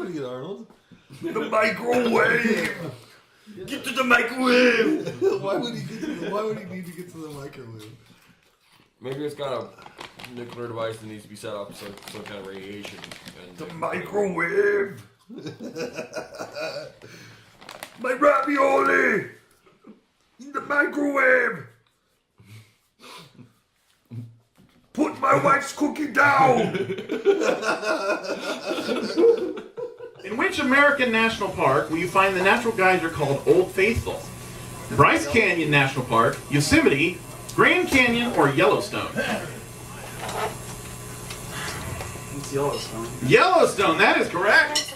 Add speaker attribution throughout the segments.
Speaker 1: idiot, Arnold.
Speaker 2: The microwave! Get to the microwave!
Speaker 1: Why would he need to get to the microwave?
Speaker 3: Maybe it's got a nuclear device that needs to be set up some kind of radiation. And
Speaker 2: the microwave! My ravioli! In the microwave! Put my wife's cookie down!
Speaker 4: In which American national park will you find the natural geyser called Old Faithful? Bryce Canyon National Park, Yosemite, Grand Canyon, or Yellowstone?
Speaker 5: It's Yellowstone.
Speaker 4: Yellowstone, that is correct.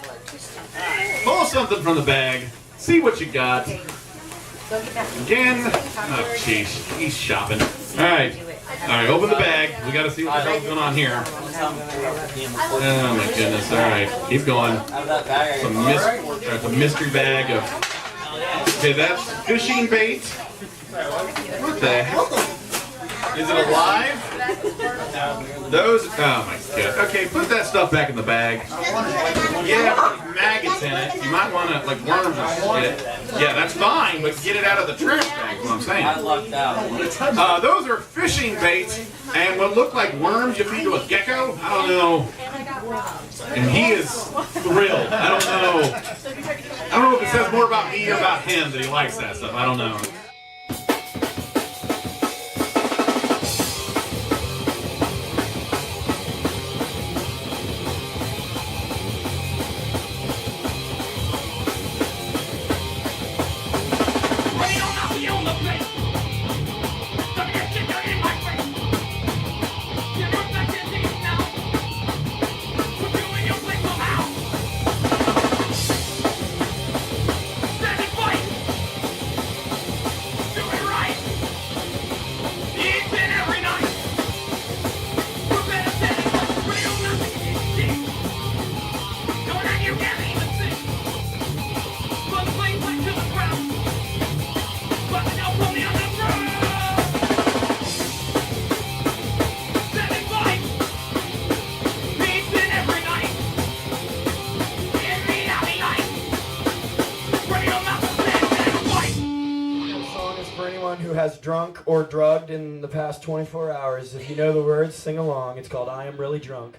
Speaker 4: Pull something from the bag. See what you got. Again. Oh, jeez. He's shopping. All right. All right, open the bag. We got to see what the hell's going on here. Oh, my goodness. All right. Keep going. It's a mystery bag of... Okay, that's fishing bait. What the hell? Is it alive? Those, oh my god. Okay, put that stuff back in the bag. Yeah, maggots in it. You might want to, like worms or shit. Yeah, that's fine, but get it out of the trash bag, is what I'm saying.
Speaker 5: I lucked out.
Speaker 4: Those are fishing baits, and what look like worms you feed to a gecko? I don't know. And he is thrilled. I don't know. I don't know if it says more about me or about him that he likes that stuff. I don't know.
Speaker 6: Who has drunk or drugged in the past 24 hours. If you know the words, sing along. It's called I Am Really Drunk.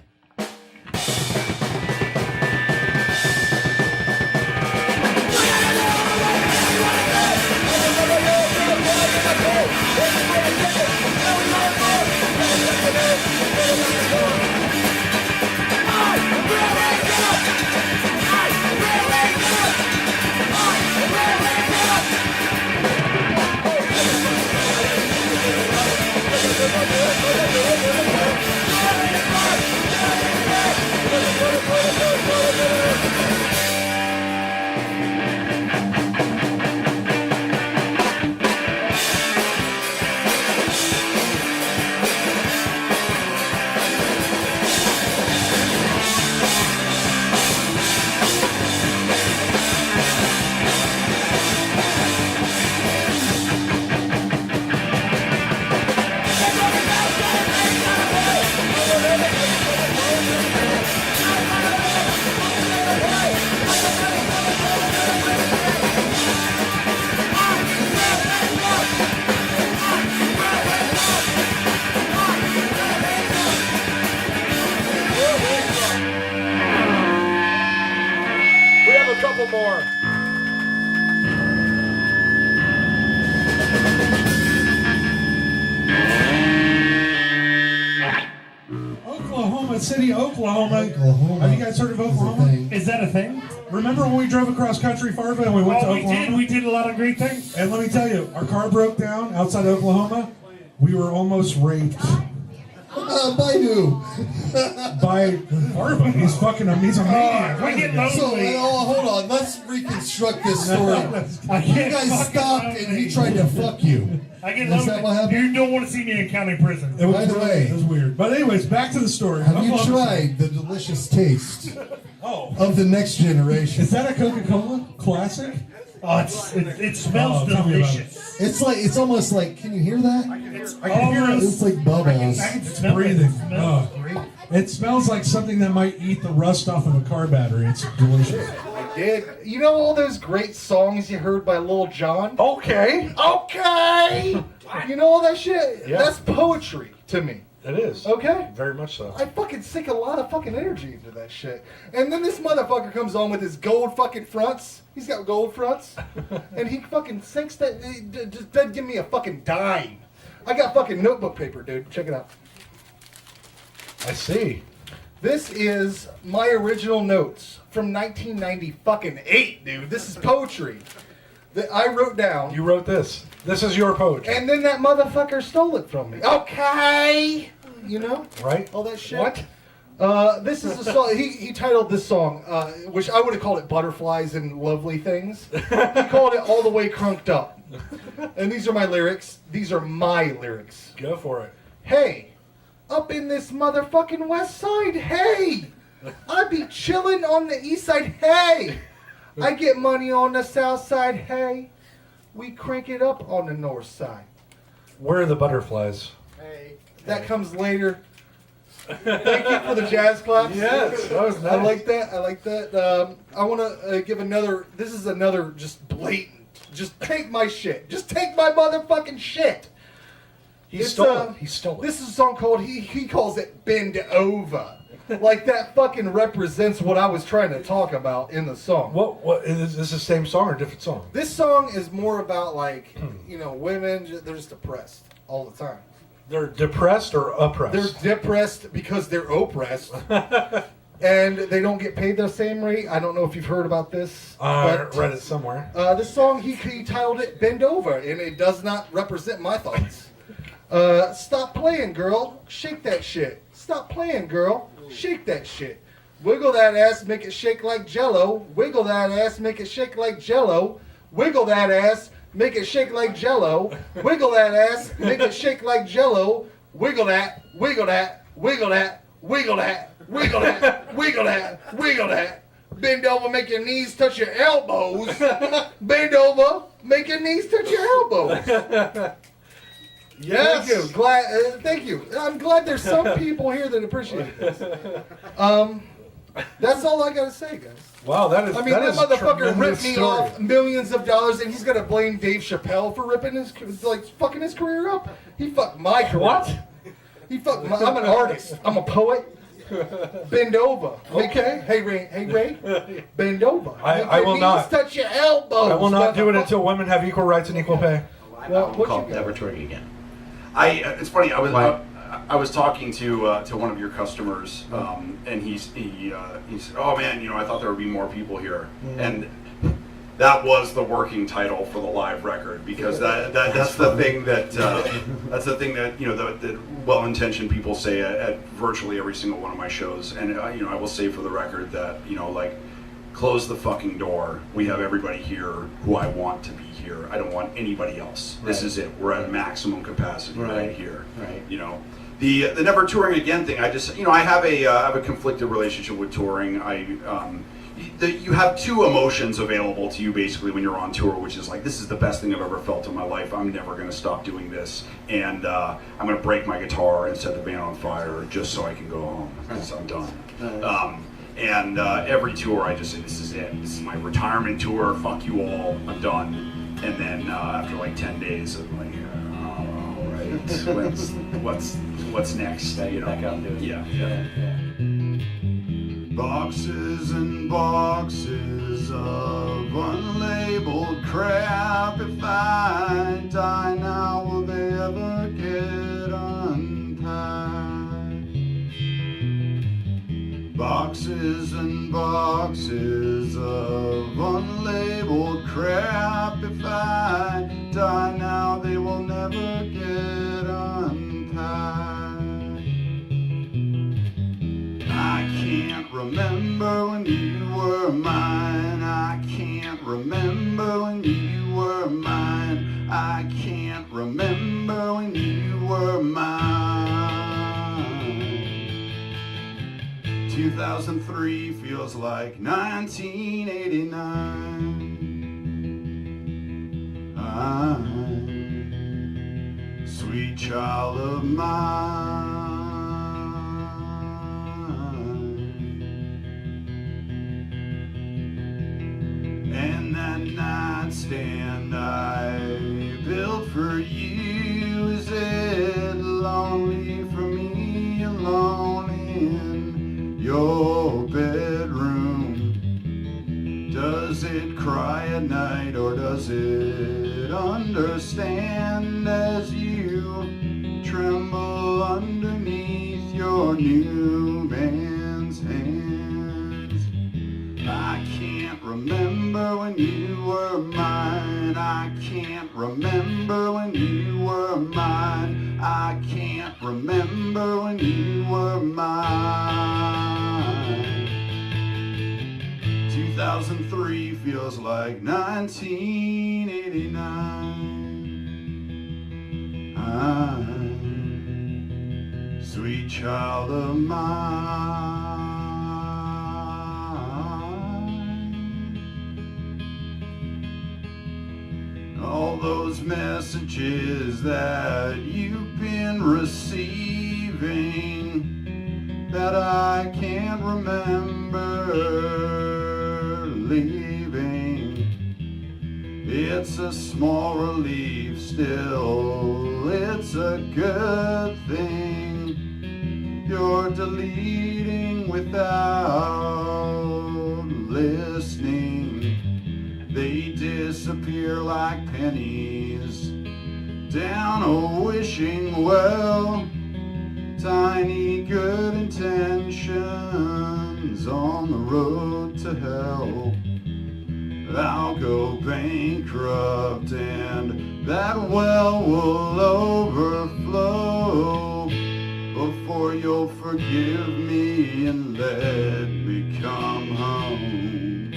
Speaker 6: Couple more.
Speaker 7: Oklahoma City, Oklahoma. Have you guys heard of Oklahoma? Is that a thing? Remember when we drove across country Fargo and we went to Oklahoma? We did a lot of great things. And let me tell you, our car broke down outside Oklahoma. We were almost raped.
Speaker 1: By who?
Speaker 7: By Fargo. He's fucking him. He's a maniac.
Speaker 1: So, hold on. Let's reconstruct this story. You guys stopped and he tried to fuck you. Is that what happened?
Speaker 7: You don't want to see me in county prison.
Speaker 1: By the way,
Speaker 7: it was weird. But anyways, back to the story.
Speaker 1: Have you tried the delicious taste of the next generation?
Speaker 7: Is that a Coca-Cola classic? Oh, it smells delicious.
Speaker 1: It's almost like, can you hear that?
Speaker 7: I can hear it.
Speaker 1: It's like bubbles.
Speaker 7: I can smell breathing. It smells like something that might eat the rust off of a car battery. It's delicious.
Speaker 1: You know all those great songs you heard by Lil Jon?
Speaker 8: Okay.
Speaker 1: You know all that shit?
Speaker 8: Yeah.
Speaker 1: That's poetry to me.
Speaker 8: It is.
Speaker 1: Okay?
Speaker 8: Very much so.
Speaker 1: I fucking sink a lot of fucking energy into that shit. And then this motherfucker comes on with his gold fucking fronts. He's got gold fronts. And he fucking sinks that. Just doesn't give me a fucking dime. I got fucking notebook paper, dude. Check it out.
Speaker 8: I see.
Speaker 1: This is my original notes from 1998, dude. This is poetry that I wrote down.
Speaker 8: You wrote this. This is your poetry.
Speaker 1: And then that motherfucker stole it from me. Okay! You know?
Speaker 8: Right?
Speaker 1: All that shit.
Speaker 8: What?
Speaker 1: This is a song. He titled this song, which I would have called it Butterflies and Lovely Things. He called it All the Way Crunked Up. And these are my lyrics. These are my lyrics.
Speaker 8: Go for it.
Speaker 1: Hey, up in this motherfucking west side, hey! I be chillin' on the east side, hey! I get money on the south side, hey! We crank it up on the north side.
Speaker 8: Where are the butterflies?
Speaker 1: Hey. That comes later. Thank you for the jazz claps.
Speaker 8: Yes, that was nice.
Speaker 1: I like that. I like that. I want to give another. This is another just blatant. Just take my shit. Just take my motherfucking shit.
Speaker 8: He stole it. He stole it.
Speaker 1: This is a song called. He calls it Bend Over. Like that fucking represents what I was trying to talk about in the song.
Speaker 8: What is this the same song or a different song?
Speaker 1: This song is more about like, women, they're just depressed all the time.
Speaker 8: They're depressed or oppressed?
Speaker 1: They're depressed because they're oppressed. And they don't get paid the same rate. I don't know if you've heard about this.
Speaker 8: I read it somewhere.
Speaker 1: This song, he titled it Bend Over, and it does not represent my thoughts. Stop playing, girl. Shake that shit. Stop playing, girl. Shake that shit. Wiggle that ass, make it shake like Jello. Wiggle that ass, make it shake like Jello. Wiggle that ass, make it shake like Jello. Wiggle that ass, make it shake like Jello. Wiggle that, wiggle that, wiggle that, wiggle that, wiggle that, wiggle that, wiggle that. Bend over, make your knees touch your elbows. Bend over, make your knees touch your elbows.
Speaker 8: Yes.
Speaker 1: Thank you. Thank you. I'm glad there's some people here that appreciate this. That's all I gotta say, guys.
Speaker 8: Wow, that is.
Speaker 1: I mean,
Speaker 8: that
Speaker 1: that motherfucker ripped me
Speaker 8: story.
Speaker 1: off millions of dollars, and he's gonna blame Dave Chappelle for ripping fucking his career up. He fucked my career.
Speaker 8: What?
Speaker 1: He fucked my. I'm an artist. I'm a poet. Bend over.
Speaker 8: Okay.
Speaker 1: Hey Ray. Bend over.
Speaker 8: I will not.
Speaker 1: Touch your elbows.
Speaker 8: I will not do it until women have equal rights and equal pay.
Speaker 1: Well, what
Speaker 2: Called
Speaker 1: you got?
Speaker 2: Never Touring Again. It's funny. I was talking to one of your customers, and he said, "Oh man, I thought there would be more people here," and that was the working title for the live record because that's the thing that that well-intentioned people say at virtually every single one of my shows, and I will say for the record that close the fucking door. We have everybody here who I want to be here. I don't want anybody else. Right. This is it. We're at maximum capacity right here. Right. The never touring again thing. I just I have a conflicted relationship with touring. You have two emotions available to you basically when you're on tour, which is like, this is the best thing I've ever felt in my life. I'm never going to stop doing this, and I'm going to break my guitar and set the band on fire just so I can go home because I'm done. And every tour I just say, this is it. This is my retirement tour. Fuck you all. I'm done. And then after like 10 days of like, all right, what's next? Back out and do it. Yeah. Boxes and boxes of unlabeled crap. If I die now, will they ever get unpacked? Boxes and boxes of unlabeled crap. If I die now, they will never get unpacked. I can't remember when you were mine. I can't remember when you were mine. I can't remember when you were mine. 2003 feels like 1989. Sweet child of mine. your new man's hands. I can't remember when you were mine. I can't remember when you were mine. I can't remember when you were mine. 2003 feels like 1989. I'm sweet child of mine. All those messages that you've been receiving that I can't remember leaving. It's a small relief still, it's a good thing. You're deleting without listening. They disappear like pennies down a wishing well. Tiny good intentions on the road to hell. I'll go bankrupt and that well will overflow before you'll forgive me and let me come home.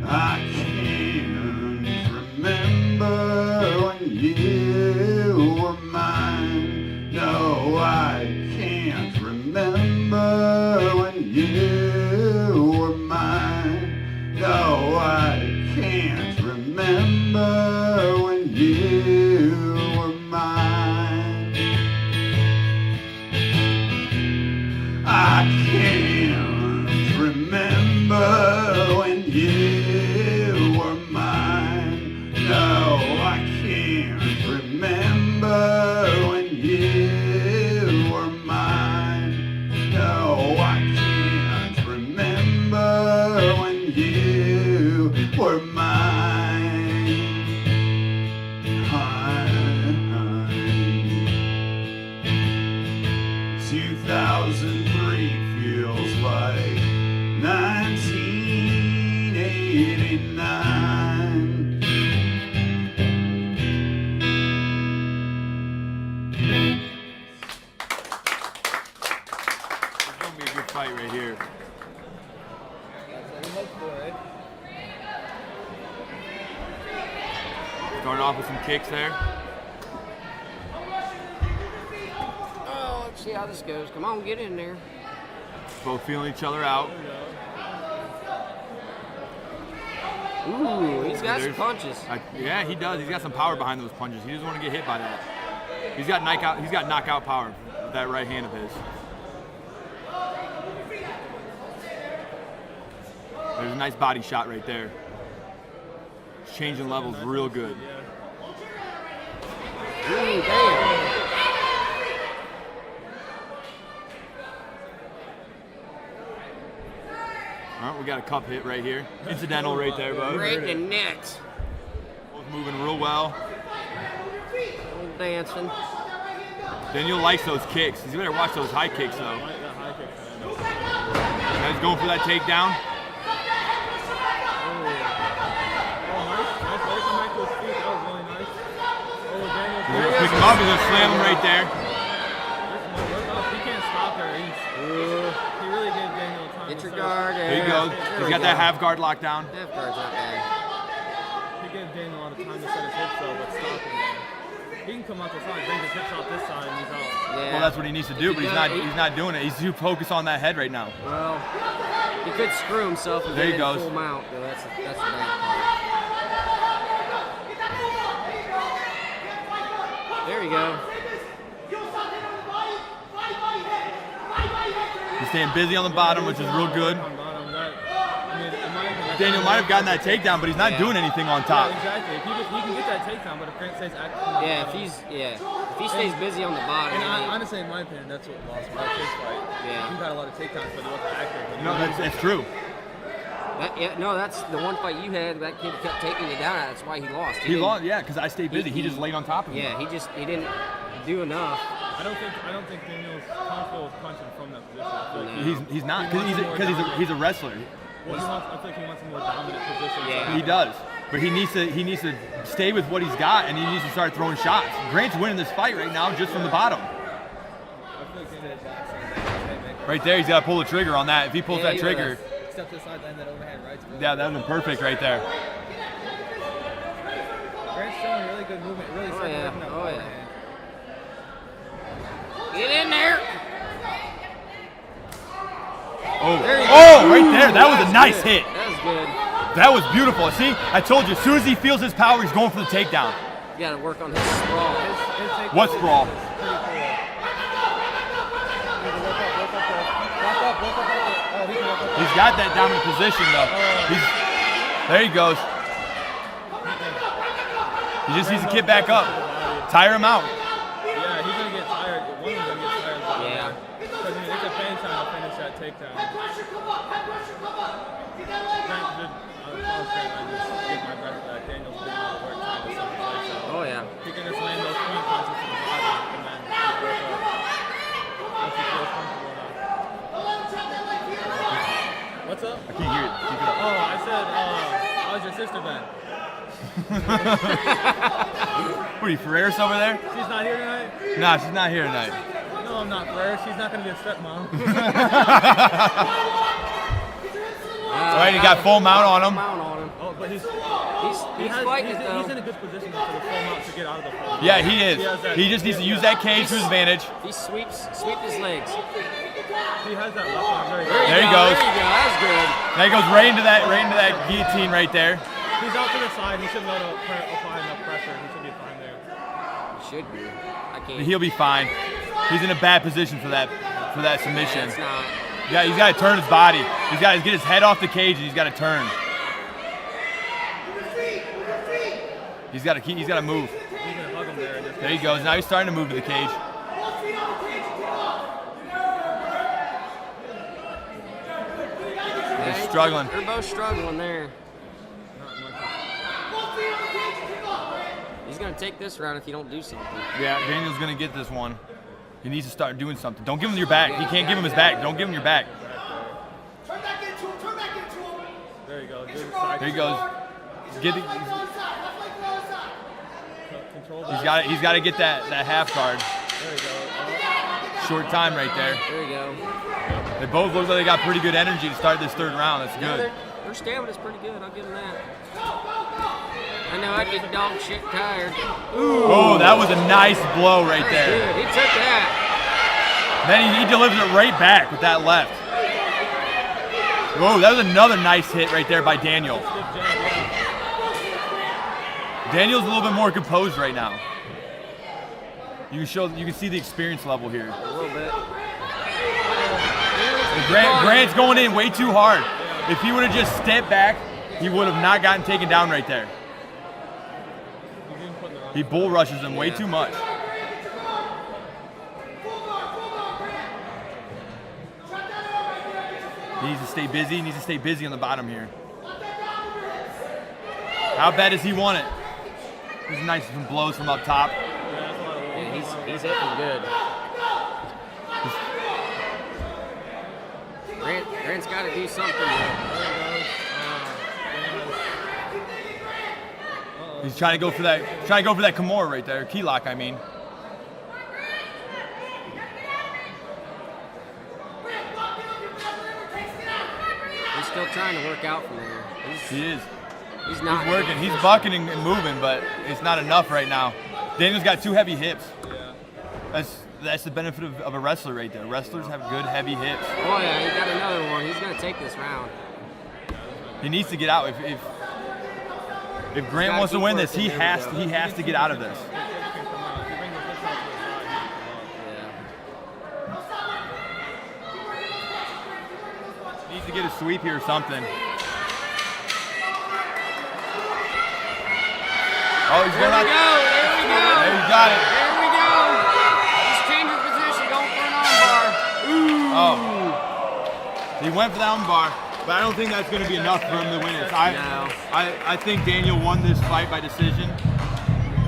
Speaker 2: I can't remember when you were mine. No, I can't remember when you were mine. No, I can't remember when you were mine. I can't remember when you were mine. No, I can't remember when you were mine. No, I can't remember when you were mine. 2003 feels like 1989.
Speaker 3: It's gonna be a good fight right here. Starting off with some kicks there.
Speaker 9: Oh, let's see how this goes. Come on, get in there.
Speaker 3: Both feeling each other out.
Speaker 9: Ooh, he's got some punches.
Speaker 3: Yeah, he does. He's got some power behind those punches. He doesn't want to get hit by that. He's got knockout power with that right hand of his. There's a nice body shot right there. He's changing levels real good.
Speaker 9: Ooh, damn.
Speaker 3: All right, we got a cup hit right here. Incidental right there, bud.
Speaker 9: Right in the net.
Speaker 3: Both moving real well.
Speaker 9: Dancing.
Speaker 3: Daniel likes those kicks. You better watch those high kicks, though. He's going for that takedown. He's gonna pick him up. He's gonna slam him right there.
Speaker 5: He can't stop her. He really gave Daniel time.
Speaker 9: Get your guard.
Speaker 3: There he goes. He's got that half guard locked down.
Speaker 9: Half guard's not bad.
Speaker 5: He gave Daniel a lot of time to set his hips though, but stop him. He can come out the side, bring his hips out this side, and he's out.
Speaker 9: Yeah.
Speaker 3: Well, that's what he needs to do, but he's not doing it. He's too focused on that head right now.
Speaker 9: Well, he could screw himself and
Speaker 3: There
Speaker 9: get
Speaker 3: he
Speaker 9: in
Speaker 3: goes.
Speaker 9: full mount. Though. That's the bad part. There you go.
Speaker 3: He's staying busy on the bottom, which is real good. Daniel might have gotten that takedown, but he's not doing anything on top.
Speaker 5: Yeah, exactly. He can get that takedown, but if Grant stays active.
Speaker 9: Yeah, if he stays busy on the bottom.
Speaker 5: And honestly, in my opinion, that's what lost my case fight.
Speaker 9: Yeah.
Speaker 5: He got a lot of takedowns, but he wasn't active.
Speaker 3: No, that's true.
Speaker 9: That's the one fight you had. That kid kept taking you down. That's why he lost.
Speaker 3: He lost, yeah, because I stayed busy. He just laid on top of him.
Speaker 9: Yeah, he didn't do enough.
Speaker 5: I don't think Daniel's comfortable with punching from that position. I feel like
Speaker 3: He's not because he's a wrestler.
Speaker 5: Well, I think he wants a more dominant position.
Speaker 9: Yeah.
Speaker 3: He does, but he needs to stay with what he's got, and he needs to start throwing shots. Grant's winning this fight right now just from the bottom. Right there, he's got to pull the trigger on that. If he pulls that trigger,
Speaker 5: Step to the side, land that overhand right.
Speaker 3: yeah, that would have been perfect right there.
Speaker 5: Grant's showing really good movement. Really separating that overhand.
Speaker 9: Get in there.
Speaker 3: Oh, right there. That was a nice hit.
Speaker 9: That was good.
Speaker 3: That was beautiful. See, I told you, as soon as he feels his power, he's going for the takedown.
Speaker 9: You got to work on his sprawl.
Speaker 3: What sprawl? He's got that dominant position, though. There he goes. He just needs to get back up. Tire him out.
Speaker 5: Yeah, he's going to get tired. One of them going to get tired.
Speaker 9: Yeah.
Speaker 5: Because it's a pain time to finish that takedown. Daniel's doing all the work trying to set the place out.
Speaker 9: Oh, yeah.
Speaker 5: He can just land those clean punches to the body and then just work up. Once he feels comfortable enough. What's up?
Speaker 3: I can't hear it. Keep it up.
Speaker 5: Oh, I said, how's your sister been?
Speaker 3: What are you, Ferreris over there?
Speaker 5: She's not here tonight?
Speaker 3: Nah, she's not here tonight.
Speaker 5: No, I'm not Ferreris. She's not going to be a stepmom.
Speaker 3: All right, he got full mount on him.
Speaker 5: Oh, but he's
Speaker 9: fighting it, though.
Speaker 5: He's in a good position for the full mount to get out of the full mount.
Speaker 3: Yeah, he is. He just needs to use that cage to his advantage.
Speaker 9: He sweep his legs.
Speaker 5: He has that left arm very good.
Speaker 3: There he goes.
Speaker 9: There you go. That's good.
Speaker 3: Now he goes right into that guillotine right there.
Speaker 5: He's out to the side. He should be able to apply enough pressure. He should be fine there.
Speaker 9: He should be. I can't.
Speaker 3: He'll be fine. He's in a bad position for that submission.
Speaker 9: It's not.
Speaker 3: Yeah, he's got to turn his body. He's got to get his head off the cage and he's got to turn. He's got to move.
Speaker 5: He's gonna hug him there.
Speaker 3: There he goes. Now he's starting to move to the cage. He's struggling.
Speaker 9: They're both struggling there. He's gonna take this round if you don't do something.
Speaker 3: Yeah, Daniel's going to get this one. He needs to start doing something. Don't give him your back. He can't give him his back. Don't give him your back.
Speaker 5: There you go.
Speaker 3: There he goes.
Speaker 5: Control
Speaker 3: He's got to get that half guard.
Speaker 5: There you go.
Speaker 3: Short time right there.
Speaker 9: There you go.
Speaker 3: They both look like they got pretty good energy to start this third round. That's good.
Speaker 9: Their stamina's pretty good. I'll give them that. I know I'd get dog shit tired.
Speaker 3: Oh, that was a nice blow right there.
Speaker 9: Good. He took that.
Speaker 3: Then he delivers it right back with that left. Whoa, that was another nice hit right there by Daniel. Daniel's a little bit more composed right now. You can see the experience level here.
Speaker 9: A little bit.
Speaker 3: Grant's going in way too hard. If he would have just stepped back, he would have not gotten taken down right there. He bull rushes him way too much. He needs to stay busy. He needs to stay busy on the bottom here. How bad does he want it? These nice blows from up top.
Speaker 9: Yeah, he's hitting good. Grant's got to do something.
Speaker 3: He's trying to go for that. Trying to go for that Kimura right there, key lock. I mean.
Speaker 9: He's still trying to work out from there.
Speaker 3: He is.
Speaker 9: He's not.
Speaker 3: He's working. He's bucking and moving, but it's not enough right now. Daniel's got two heavy hips. That's the benefit of a wrestler right there. Wrestlers have good heavy hips.
Speaker 9: Oh yeah, he got another one. He's gonna take this round.
Speaker 3: He needs to get out. If Grant wants to win this, he has to get out of this. He needs to get a sweep here or something. Oh, he's going out.
Speaker 9: There we go.
Speaker 3: There he got it.
Speaker 9: There we go. He's changing position, going for an armbar. Ooh.
Speaker 3: Oh. He went for the armbar, but I don't think that's going to be enough for him to win it. I think Daniel won this fight by decision.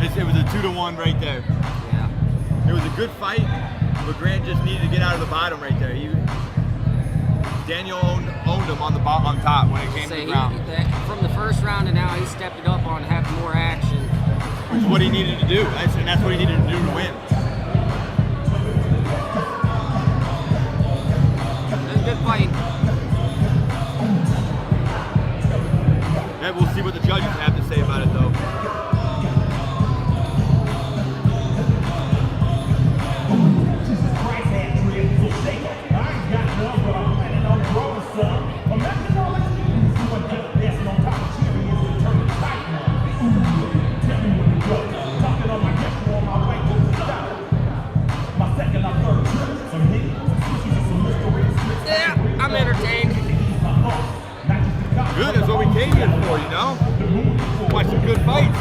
Speaker 3: It was a 2-1 right there.
Speaker 9: Yeah.
Speaker 3: It was a good fight, but Grant just needed to get out of the bottom right there. Daniel owned him on top when it came to the ground.
Speaker 9: From the first round to now, he stepped it up on having more action.
Speaker 3: Which is what he needed to do, and that's what he needed to do to win.
Speaker 9: It was a good fight.
Speaker 3: Yeah, we'll see what the judges have to say about it, though.
Speaker 9: Yeah, I'm entertained.
Speaker 3: Good, that's what we came here for, you know? Watch some good fights.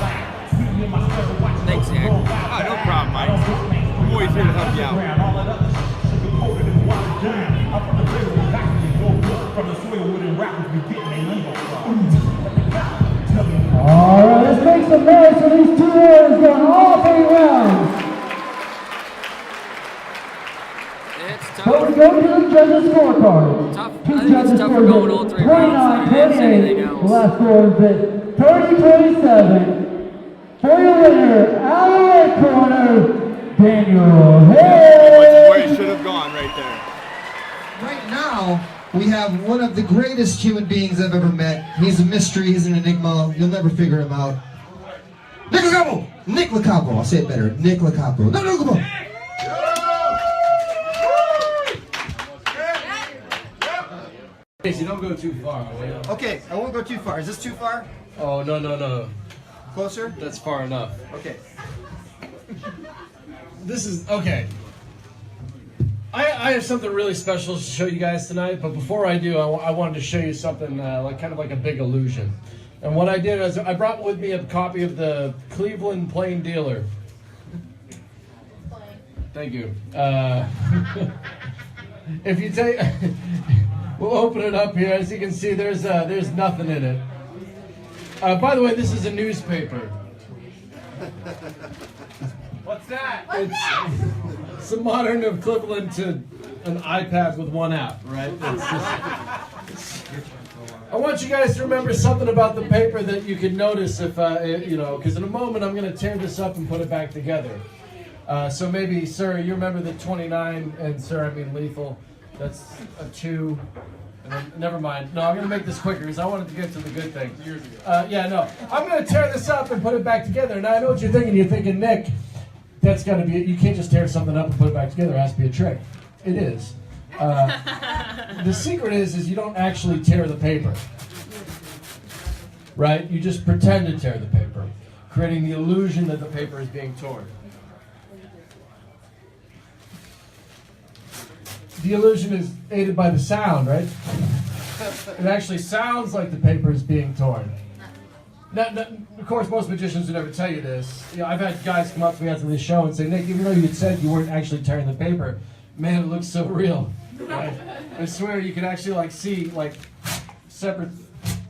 Speaker 9: Thanks, Zach.
Speaker 3: Oh, no problem, Mike. I'm always here to help you out.
Speaker 10: Alright, let's make some noise for these two warriors going all 3 rounds.
Speaker 9: It's
Speaker 10: But
Speaker 9: tough.
Speaker 10: we go to the judges' scorecard.
Speaker 9: Tough.
Speaker 10: Two
Speaker 9: I think it's
Speaker 10: judges
Speaker 9: tougher
Speaker 10: scored
Speaker 9: going all 3 rounds
Speaker 10: 29,
Speaker 9: than it is anything
Speaker 10: 28.
Speaker 9: else.
Speaker 10: The last score is at 30-27. For your winner, out of the red corner, Daniel
Speaker 3: Where
Speaker 10: Hayes.
Speaker 3: he should have gone right there.
Speaker 11: Right now, we have one of the greatest human beings I've ever met. He's a mystery, he's an enigma. You'll never figure him out. Nick Lacapo! Nick Lacapo, I'll say it better. Nick Lacapo. No, come on.
Speaker 12: You don't go too far.
Speaker 13: Okay, I won't go too far. Is this too far?
Speaker 12: Oh, no.
Speaker 13: Closer?
Speaker 12: That's far enough.
Speaker 13: Okay.
Speaker 12: This is, okay. I have something really special to show you guys tonight, but before I do, I wanted to show you something kind of like a big illusion. And what I did is I brought with me a copy of the Cleveland Plain Dealer. Thank you. If you take, we'll open it up here. As you can see, there's nothing in it. By the way, this is a newspaper.
Speaker 5: What's that?
Speaker 12: It's a modern equivalent to an iPad with one app, right? I want you guys to remember something about the paper that you can notice if, because in a moment I'm going to tear this up and put it back together. So maybe, sir, you remember the 29, and sir, I mean lethal. That's a 2. And then, never mind. No, I'm going to make this quicker because I wanted to get to the good thing. I'm going to tear this up and put it back together. Now, I know what you're thinking. You're thinking, Nick, that's got to be it. You can't just tear something up and put it back together. It has to be a trick. It is. The secret is you don't actually tear the paper. Right? You just pretend to tear the paper, creating the illusion that the paper is being torn. The illusion is aided by the sound, right? It actually sounds like the paper is being torn. Now, of course, most magicians would never tell you this. I've had guys come up to me after this show and say, Nick, even though you had said you weren't actually tearing the paper, man, it looks so real. Right? I swear you can actually see separate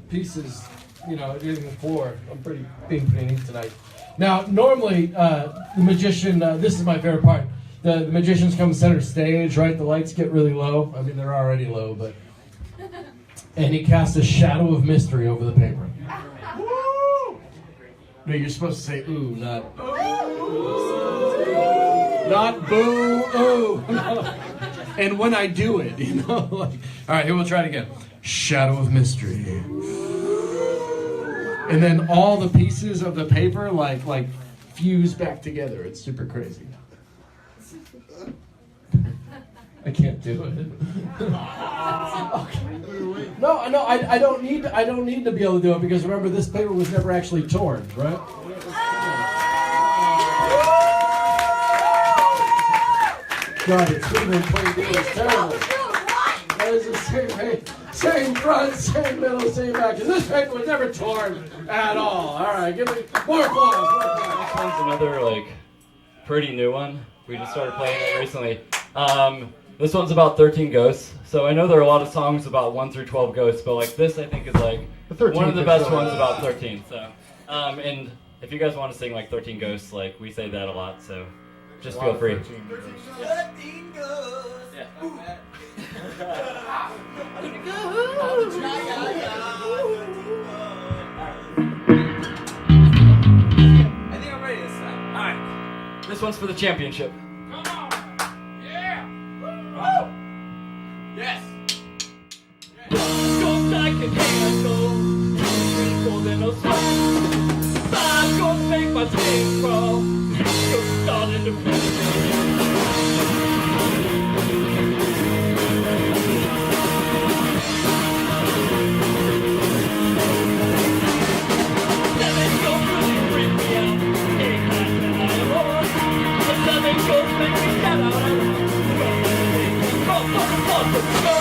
Speaker 12: pieces, hitting the floor. I'm being pretty neat tonight. Now, normally, the magician, this is my favorite part. The magicians come center stage, right? The lights get really low. I mean, they're already low, but... And he casts a shadow of mystery over the paper. No, you're supposed to say ooh, not... Not boo, ooh. And when I do it, all right, here, we'll try it again. Shadow of mystery. And then all the pieces of the paper, fuse back together. It's super crazy. I can't do it. Okay. No, I don't need to be able to do it because remember this paper was never actually torn, right? God, it's Cleveland Plain Dealer. It's terrible. That is the same front, same middle, same back. And this paper was never torn at all. All right, give me more applause.
Speaker 14: This one's another pretty new one. We just started playing it recently. This one's about 13 ghosts. So I know there are a lot of songs about 1 through 12 ghosts, but this I think is one of the best ones about 13. So, and if you guys want to sing 13 ghosts, we say that a lot. So just feel free.
Speaker 9: I think I'm ready this time.
Speaker 14: All right, this one's for the championship.
Speaker 9: Yes.
Speaker 14: Ghost I can handle, cold in a sweat. Five ghosts make my skin crawl. Ghost starting to Seven ghosts really freak me out. Eight nights and I roar. 11 ghosts make me shout out and roll for the floor to go.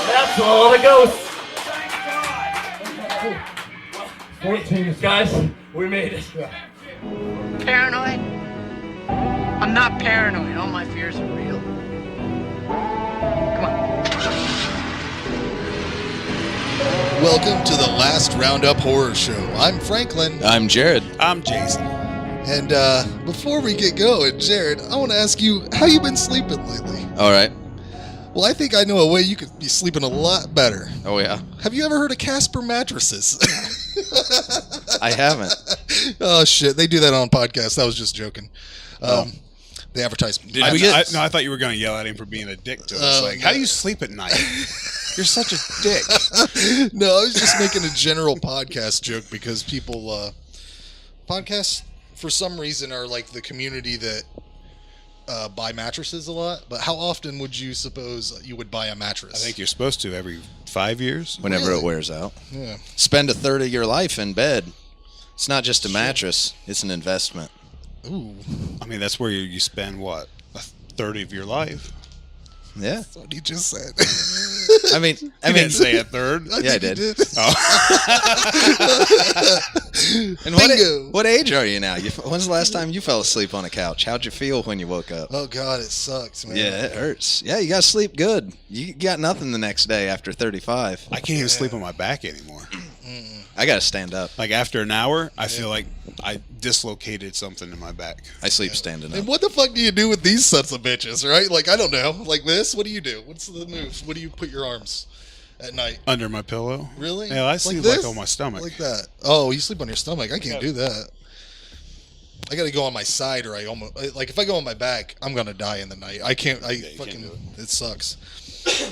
Speaker 14: That's all the ghosts.
Speaker 12: 14.
Speaker 14: Guys, we made it.
Speaker 9: Paranoid? I'm not paranoid. All my fears are real.
Speaker 1: Welcome to the last Roundup Horror Show. I'm Franklin.
Speaker 15: I'm Jared.
Speaker 16: I'm Jason.
Speaker 1: And before we get going, Jared, I want to ask you, how you been sleeping lately?
Speaker 15: All right.
Speaker 1: Well, I think I know a way you could be sleeping a lot better.
Speaker 15: Oh, yeah?
Speaker 1: Have you ever heard of Casper mattresses?
Speaker 15: I haven't.
Speaker 1: Oh, shit. They do that on podcasts. I was just joking. They advertise.
Speaker 16: I thought you were going to yell at him for being a dick to us. How do you sleep at night? You're such a dick.
Speaker 1: No, I was just making a general podcast joke because people, podcasts for some reason are like the community that buy mattresses a lot. But how often would you suppose you would buy a mattress?
Speaker 16: I think you're supposed to every 5 years.
Speaker 15: Whenever it wears out.
Speaker 1: Yeah.
Speaker 15: Spend a third of your life in bed. It's not just a mattress. It's an investment.
Speaker 1: Ooh.
Speaker 16: I mean, that's where you spend, what, a third of your life?
Speaker 15: Yeah.
Speaker 1: That's what he just said.
Speaker 15: I mean,
Speaker 16: I didn't say a third.
Speaker 15: Yeah, I did.
Speaker 16: Oh.
Speaker 15: And what age are you now? When's the last time you fell asleep on a couch? How'd you feel when you woke up?
Speaker 1: Oh, God, it sucks, man.
Speaker 15: Yeah, it hurts. Yeah, you got to sleep good. You got nothing the next day after 35.
Speaker 16: I can't even sleep on my back anymore.
Speaker 15: I got to stand up.
Speaker 16: Like after an hour, I feel like I dislocated something in my back.
Speaker 15: I sleep standing up.
Speaker 1: And what the fuck do you do with these sons of bitches, right? Like, I don't know. Like this? What do you do? What's the move? What do you put your arms at night?
Speaker 16: Under my pillow.
Speaker 1: Really?
Speaker 16: Yeah, I sleep
Speaker 1: this?
Speaker 16: like on my stomach.
Speaker 1: Like that. Oh, you sleep on your stomach. I can't do that. I got to go on my side or I almost... Like, if I go on my back, I'm going to die in the night. I can't... fucking... It sucks.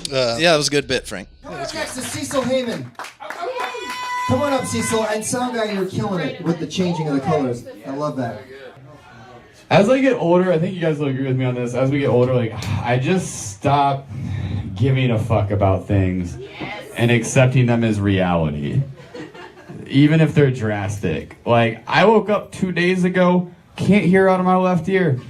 Speaker 15: Yeah, that was a good bit, Frank.
Speaker 11: Next is Cecil Heyman. Come on up, Cecil. And sound guy, you're killing it with the changing of the colors. I love that.
Speaker 17: As I get older, I think you guys will agree with me on this. As we get older, like I just stop giving a fuck about things and accepting them as reality, even if they're drastic. Like I woke up 2 days ago, can't hear out of my left ear.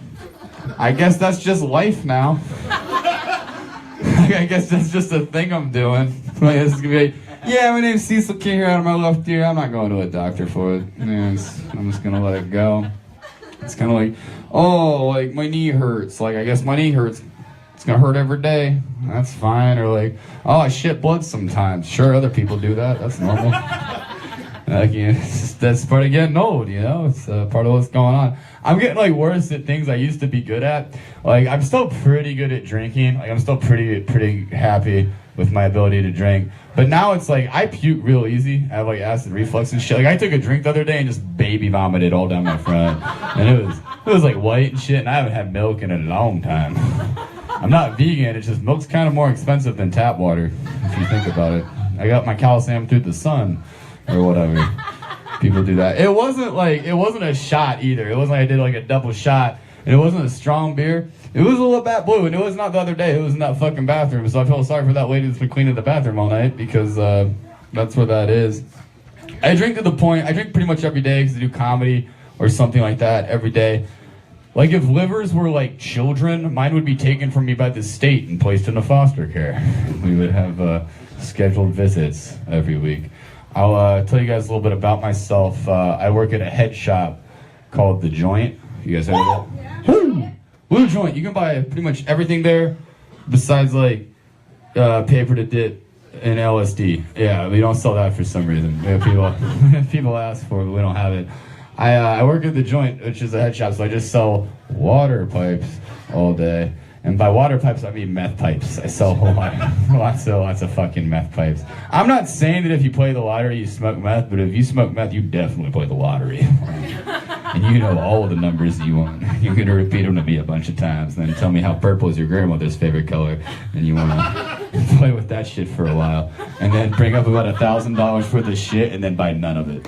Speaker 17: I guess that's just life now. I guess that's just a thing I'm doing. Like this is gonna be. Yeah, my name's Cecil, can't hear out of my left ear. I'm not going to a doctor for it. I'm just gonna let it go. It's kind of like, oh, like my knee hurts. Like I guess my knee hurts. it's gonna hurt every day. That's fine. Or like, oh, I shit blood sometimes. Sure, other people do that. That's normal. Like, you know, that's part of getting old, you know? It's part of what's going on. I'm getting like worse at things I used to be good at. Like, I'm still pretty good at drinking. Like, I'm still pretty happy with my ability to drink. But now it's like, I puke real easy. I have like acid reflux and shit. Like, I took a drink the other day and just baby vomited all down my front. And it was like white and shit, and I haven't had milk in a long time. I'm not vegan, it's just milk's kind of more expensive than tap water, if you think about it. I got my calcium through the sun, or whatever. People do that. It wasn't a shot either. It wasn't like I did like a double shot, and it wasn't a strong beer. It was a Labatt Blue, and it was not the other day. It was in that fucking bathroom, so I feel sorry for that lady that's been cleaning the bathroom all night, because that's where that is. I drink pretty much every day because I do comedy or something like that every day. Like, if livers were like children, mine would be taken from me by the state and placed into foster care. We would have scheduled visits every week. I'll tell you guys a little bit about myself. I work at a head shop called The Joint. You guys heard of that? Woo! Woo Joint. You can buy pretty much everything there besides like paper to dip and LSD. Yeah, we don't sell that for some reason. People ask for it, but we don't have it. I work at The Joint, which is a head shop, so I just sell water pipes all day. And by water pipes, I mean meth pipes. I sell a whole lot, lots of fucking meth pipes. I'm not saying that if you play the lottery, you smoke meth, but if you smoke meth, you definitely play the lottery. And you know all the numbers you want. You're going to repeat them to me a bunch of times, and then tell me how purple is your grandmother's favorite color, and you want to play with that shit for a while. And then bring up about $1,000 worth of shit, and then buy none of it.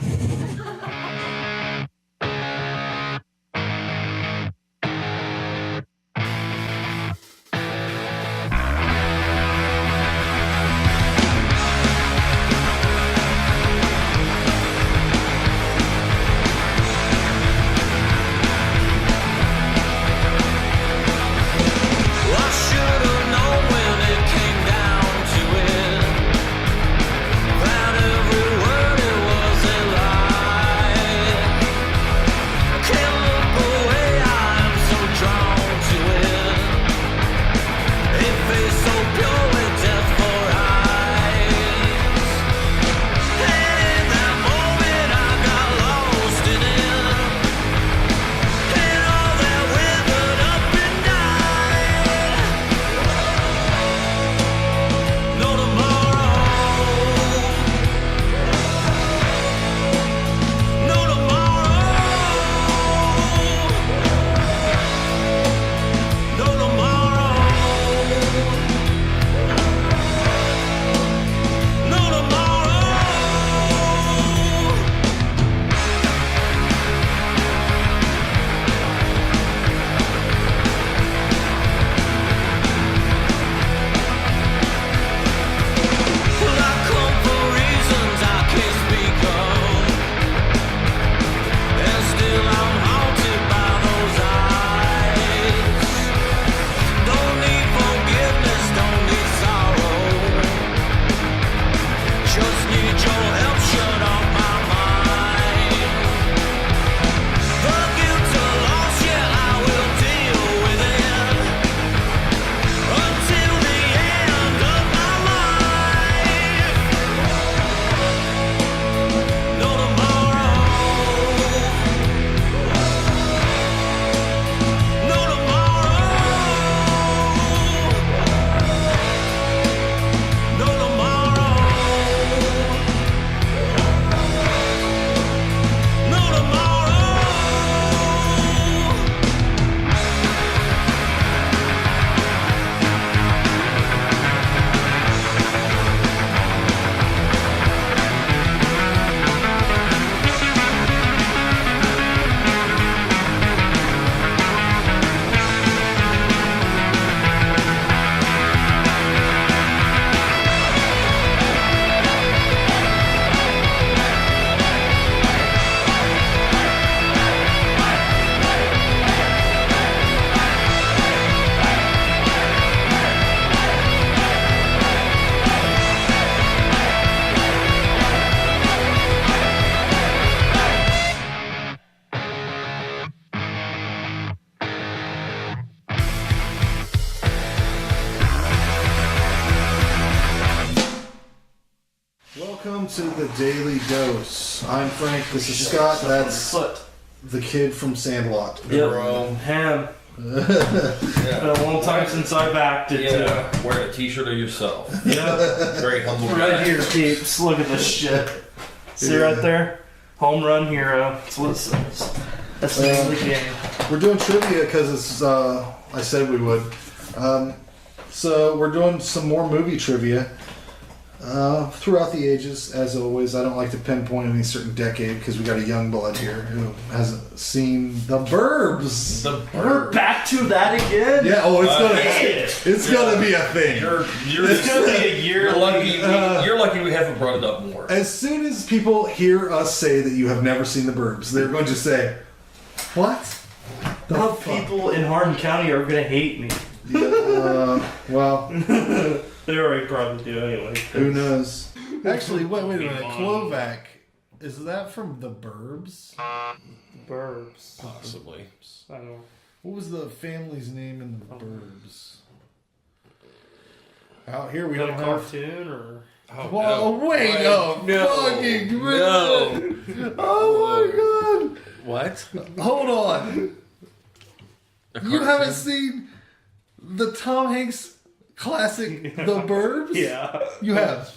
Speaker 1: Welcome to the Daily Dose. I'm Frank. This is Scott. That's the kid from Sandlot.
Speaker 18: Ham. Been a long time since I've acted.
Speaker 19: Yeah, wearing a t-shirt of yourself.
Speaker 18: Yeah.
Speaker 19: Very humble
Speaker 18: Right
Speaker 19: guy.
Speaker 18: here, peeps. Look at this shit. See right there? Home run hero. That's what it says. That's the name of the game.
Speaker 1: We're doing trivia because it's, I said we would. So we're doing some more movie trivia throughout the ages, as always. I don't like to pinpoint any certain decade because we got a young blood here who hasn't seen The Burbs.
Speaker 18: We're back to that again?
Speaker 1: Yeah, it's gonna be a thing.
Speaker 18: It's gonna be a year.
Speaker 19: You're lucky we haven't brought it up more.
Speaker 1: As soon as people hear us say that you have never seen The Burbs, they're going to say, "What?"
Speaker 18: How people in Hardin County are gonna hate me.
Speaker 1: Well,
Speaker 18: they already probably do anyway.
Speaker 1: Who knows? Actually, wait a minute. Klovac, is that from The Burbs?
Speaker 18: Burbs.
Speaker 19: Possibly.
Speaker 18: I don't know.
Speaker 1: What was the family's name in The Burbs? Out here we
Speaker 18: Got
Speaker 1: don't
Speaker 18: a
Speaker 1: have...
Speaker 18: cartoon or...
Speaker 1: Wait a fucking minute! Oh my god!
Speaker 19: What?
Speaker 1: Hold on. You haven't seen the Tom Hanks classic The Burbs?
Speaker 18: Yeah.
Speaker 1: You have?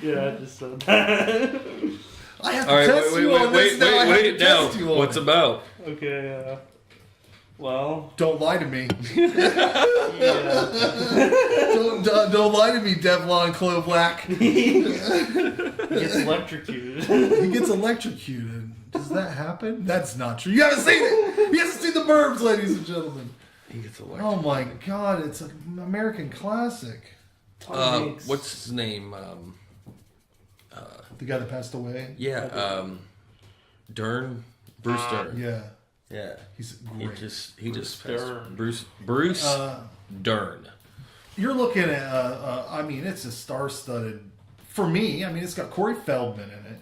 Speaker 18: Yeah, I just said that.
Speaker 1: I have to test you on this now. I have to test you on
Speaker 19: What's
Speaker 1: it.
Speaker 19: about?
Speaker 18: Okay, well...
Speaker 1: Don't lie to me.
Speaker 18: Yeah.
Speaker 1: Don't lie to me, Devlon Klovac.
Speaker 18: He gets electrocuted.
Speaker 1: He gets electrocuted. Does that happen? That's not true. You haven't seen it. You haven't seen The Burbs, ladies and gentlemen.
Speaker 19: He gets electrocuted.
Speaker 1: Oh my god, it's an American classic.
Speaker 19: What's his name?
Speaker 1: The guy that passed away?
Speaker 19: Yeah, Dern. Bruce Dern.
Speaker 1: Yeah.
Speaker 19: Yeah.
Speaker 1: He's great.
Speaker 19: He just
Speaker 18: Dern.
Speaker 19: Bruce Dern.
Speaker 1: You're looking at, I mean, it's a star-studded, for me, I mean, it's got Corey Feldman in it.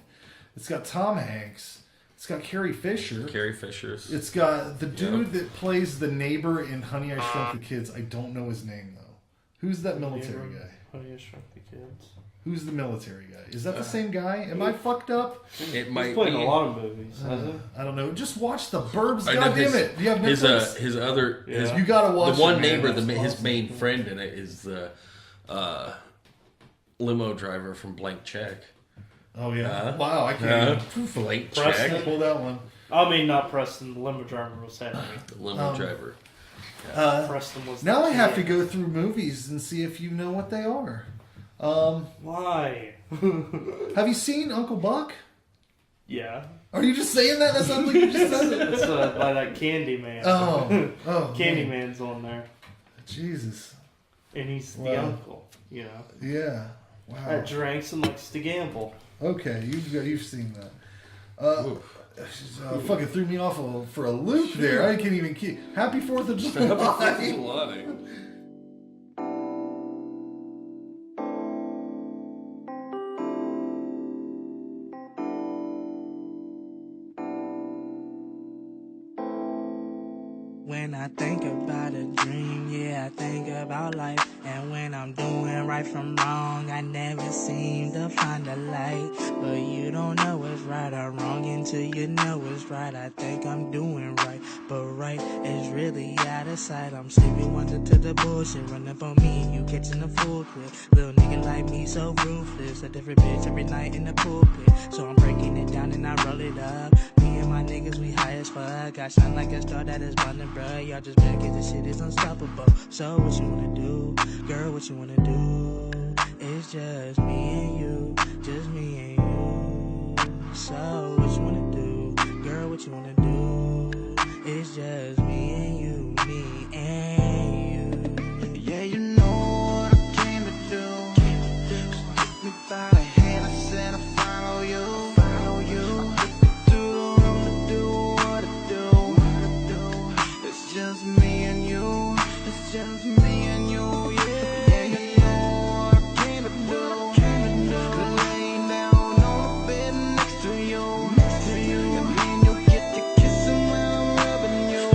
Speaker 1: It's got Tom Hanks. It's got Carrie Fisher.
Speaker 19: Carrie Fisher's.
Speaker 1: It's got the dude that plays the neighbor in Honey, I Shrunk the Kids. I don't know his name, though. Who's that military guy?
Speaker 18: Honey, I Shrunk the Kids.
Speaker 1: Who's the military guy? Is that the same guy? Am I fucked up?
Speaker 19: It might
Speaker 18: He's played in
Speaker 19: be.
Speaker 18: a lot of movies, hasn't he?
Speaker 1: I don't know. Just watch The Burbs.
Speaker 19: I know
Speaker 1: God damn it! Do you have Netflix?
Speaker 19: his other his,
Speaker 1: You gotta watch
Speaker 19: the one
Speaker 1: it, man.
Speaker 19: neighbor.
Speaker 1: That's
Speaker 19: His
Speaker 1: awesome.
Speaker 19: main friend in it is the limo driver from Blank Check.
Speaker 1: Oh yeah! Wow, I can't even
Speaker 19: Blank
Speaker 18: Preston.
Speaker 19: Check.
Speaker 1: pull that one.
Speaker 18: I mean, not Preston. The limo driver was Henry.
Speaker 19: The limo driver.
Speaker 18: Preston was.
Speaker 1: Now
Speaker 18: the
Speaker 1: I have to
Speaker 18: kid.
Speaker 1: go through movies and see if you know what they are.
Speaker 18: Why?
Speaker 1: Have you seen Uncle Buck?
Speaker 18: Yeah.
Speaker 1: Are you just saying that? That sounds like you just said it.
Speaker 18: It's by that Candyman.
Speaker 1: Oh,
Speaker 18: Candyman's on there,
Speaker 1: Jesus.
Speaker 18: and he's the
Speaker 1: Wow.
Speaker 18: uncle. You know,
Speaker 1: Yeah. Wow.
Speaker 18: that drinks and likes to gamble.
Speaker 1: Okay, you've seen that. Fucking threw me off for a loop there. I can't even keep. Happy 4th of July.
Speaker 20: When I think about a dream, yeah, I think about life. And when I'm doing right from wrong, I never seem to find the light. But you don't know what's right or wrong until you know what's right. I think I'm doing right, but right is really out of sight. I'm sleeping wonder to the bullshit, run up on me and you catching the full clip. Little nigga like me so ruthless, a different bitch every night in the pulpit. So I'm breaking it down and I roll it up. Me and my niggas, we high as fuck. I shine like a star that is burning, bruh. Y'all just better get this shit is unstoppable. So what you wanna do? Girl, what you wanna do? It's just me and you, just me and you. So what you wanna do? Girl, what you wanna do? It's just me and you, me and you. Yeah, you know what I came to do. Just take me by the hand, I said I follow you. Follow you. Just me and you, it's just me and you, yeah. Yeah, you know what I came to do. Laying down on the bed next to you. And then you get to kissing when I'm rubbing you.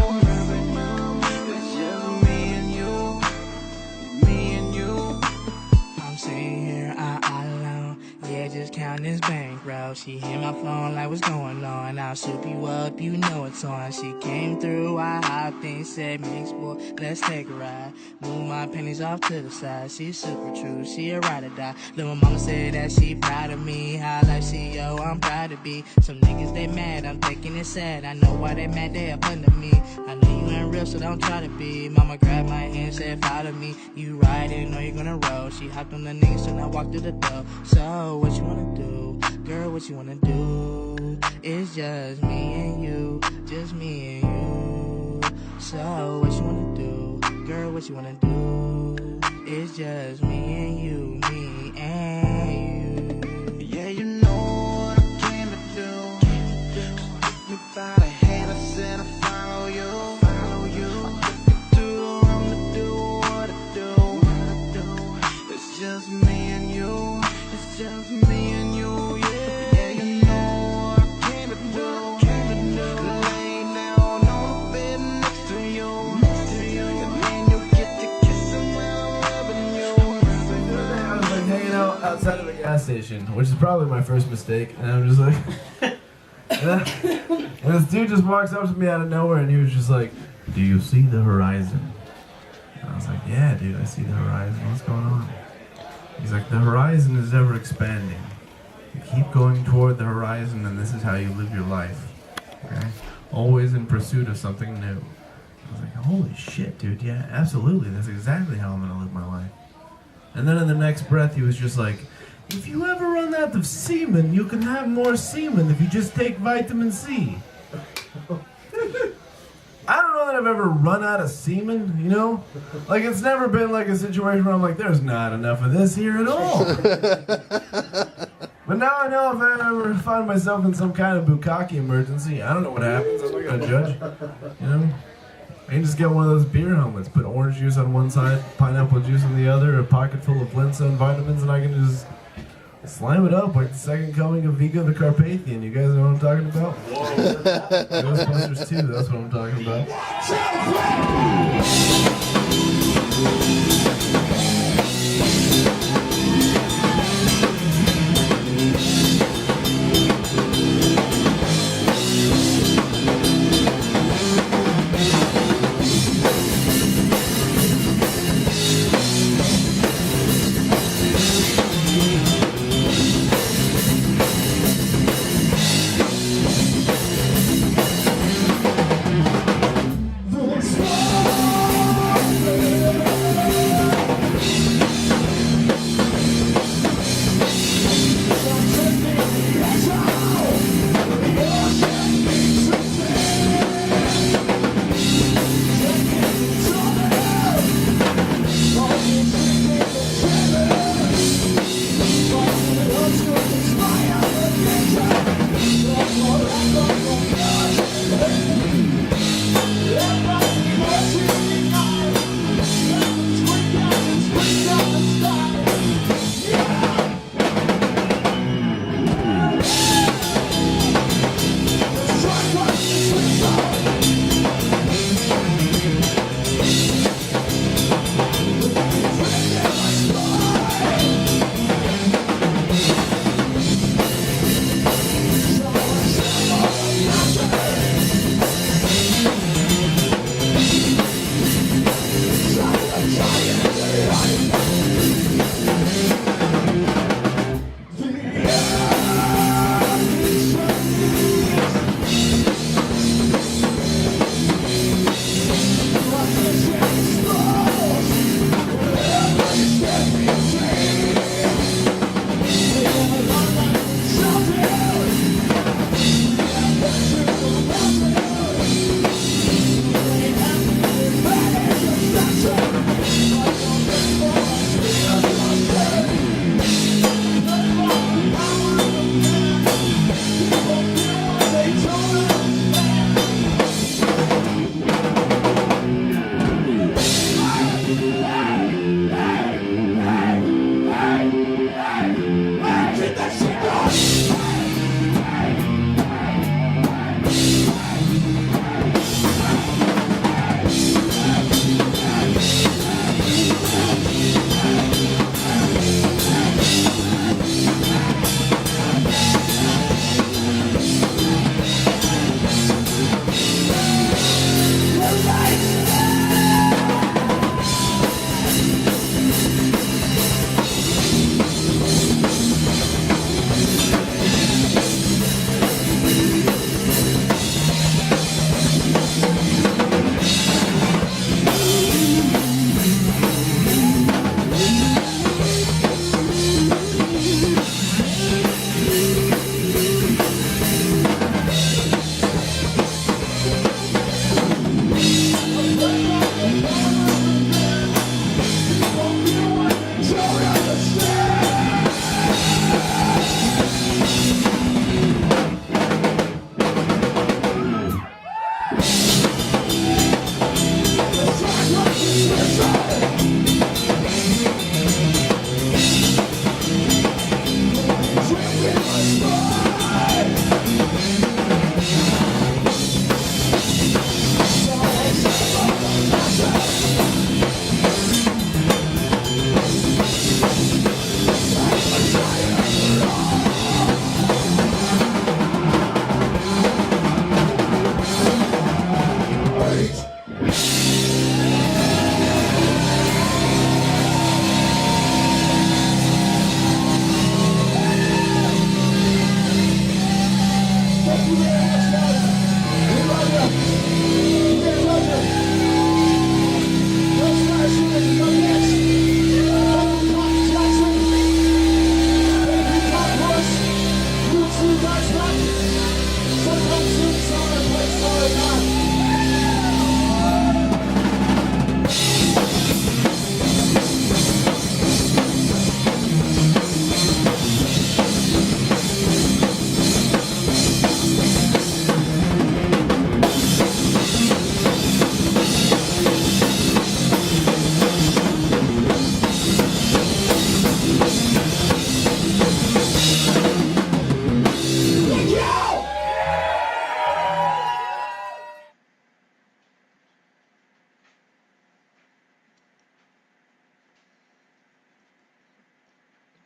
Speaker 20: woman is bankrupt. She hit my phone like, what's going on? I'll soup you up, you know it's on. She came through, I hopped in, said, mix boy, let's take a ride. Move my pennies off to the side. She's super true, she a ride or die. Little mama said that she proud of me. How like she, yo, I'm proud to be. Some niggas they mad, I'm thinking it's sad. I know why they mad, they up under me. I know you ain't real, so don't try to be. Mama grabbed my hand, said, follow me. You riding or you gonna roll. She hopped on the niggas and I walked through the door. So what you wanna do? Girl, what you wanna do? It's just me and you, just me and you. So what you wanna do? Girl, what you wanna do? It's just me and you, me and you.
Speaker 21: Yeah, you know what I came to do. Take me by the hand, I said I follow you. It's just me and you, it's just me and you, yeah. Yeah, you know what I came to do. Lay down on the bed next to you, and then you get to kissing when I'm rubbing you.
Speaker 12: I was like hanging out outside of a gas station, which is probably my first mistake, and I'm just like, and this dude just walks up to me out of nowhere, and he was just like, "Do you see the horizon?" And I was like, "Yeah, dude, I see the horizon. What's going on?" He's like, "The horizon is ever expanding. You keep going toward the horizon, and this is how you live your life. Okay? Always in pursuit of something new." I was like, "Holy shit, dude! Yeah, absolutely. That's exactly how I'm gonna live my life." And then in the next breath, he was just like, "If you ever run out of semen, you can have more semen if you just take vitamin C." I don't know that I've ever run out of semen, you know? Like, it's never been like a situation where I'm like, there's not enough of this here at all. But now I know if I ever find myself in some kind of bukkake emergency, I don't know what happens. I'm not gonna judge, you know? I can just get one of those beer helmets, put orange juice on one side, pineapple juice on the other, a pocket full of Flintstone vitamins, and I can just slam it up like the second coming of Vigo the Carpathian. You guys know what I'm talking about? Ghostbusters 2, that's what I'm talking about.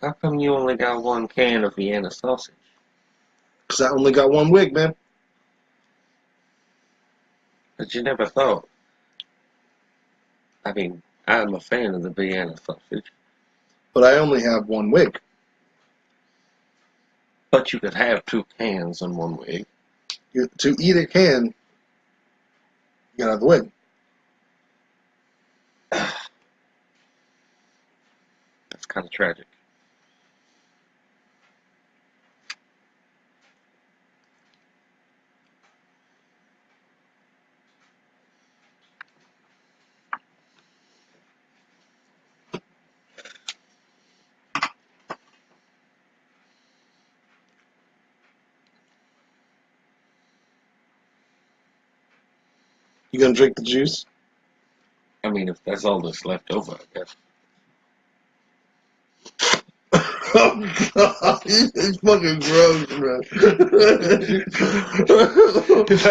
Speaker 9: How come you only got one can of Vienna sausage?
Speaker 4: Because I only got one wig, man.
Speaker 9: But you never thought. I mean, I'm a fan of the Vienna sausage.
Speaker 4: But I only have one wig.
Speaker 9: But you could have 2 cans in one wig.
Speaker 4: To eat a can, you gotta have the wig.
Speaker 9: That's kind of tragic.
Speaker 4: You gonna drink the juice?
Speaker 9: I mean, if that's all that's left over, I guess.
Speaker 4: Oh God, it's fucking gross, man.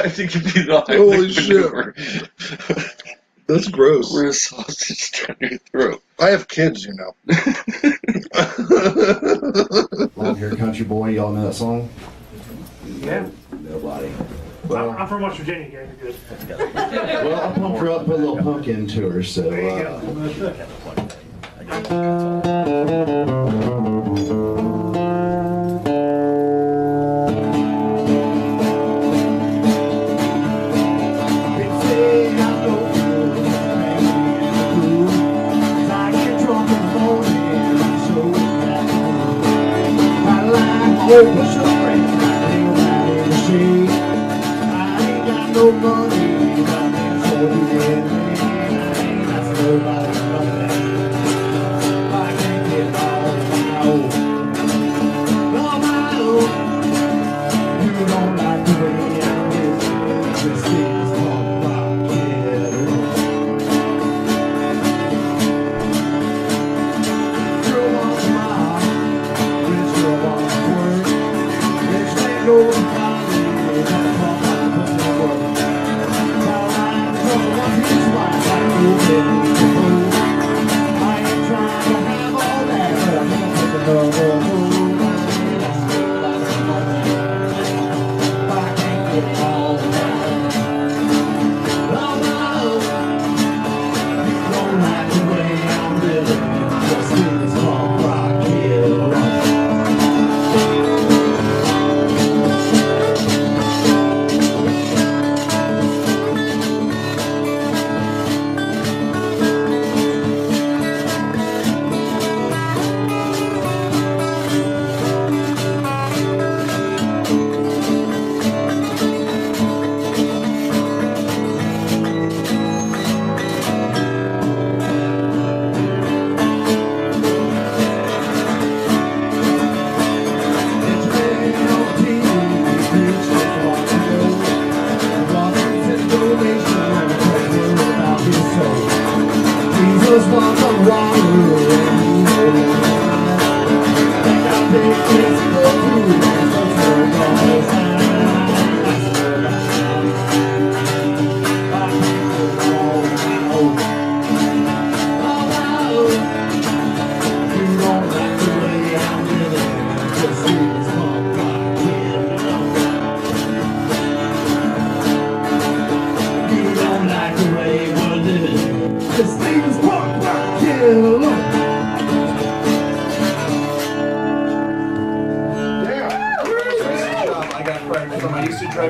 Speaker 9: I think it'd be the
Speaker 4: Holy shit. That's gross.
Speaker 9: Where is sausage down your throat?
Speaker 4: I have kids, you know.
Speaker 22: Long Hair Country Boy, y'all know that song?
Speaker 7: Yeah.
Speaker 22: Nobody.
Speaker 7: I'm from West Virginia, yeah, you're good.
Speaker 22: Well, I'll pump her up, put a little pumpkin into her, so.
Speaker 10: No money, nothing for the end. That's nobody but that. I can't get all my own. On my own. You don't like the way I'm living. This is called rock, kid. Girl wants mom, rich girl wants work. Rich man goes to college, and pump out the work.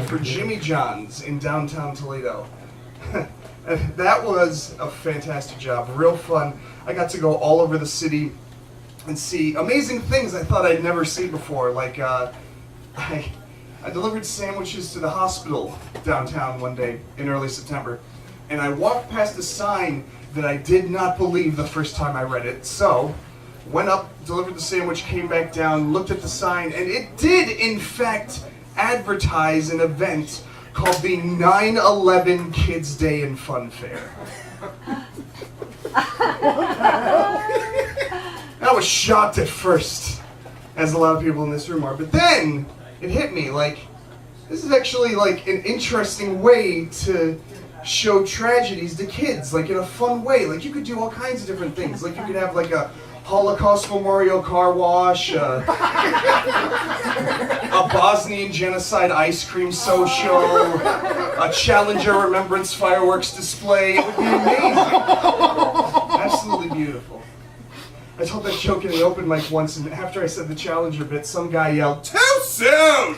Speaker 23: For Jimmy John's in downtown Toledo. That was a fantastic job, real fun. I got to go all over the city and see amazing things I thought I'd never seen before. Like I delivered sandwiches to the hospital downtown one day in early September, and I walked past a sign that I did not believe the first time I read it. So went up, delivered the sandwich, came back down, looked at the sign, and it did in fact advertise an event called the 9/11 Kids Day and Fun Fair. I was shocked at first, as a lot of people in this room are, but then it hit me, like, this is actually like an interesting way to show tragedies to kids, like in a fun way. Like you could do all kinds of different things. Like you could have like a Holocaust Memorial Car Wash, a Bosnian Genocide Ice Cream Social, a Challenger Remembrance Fireworks Display. It would be amazing. Absolutely beautiful. I told that joke in the open mic once, and after I said the Challenger bit, some guy yelled, "Too soon!"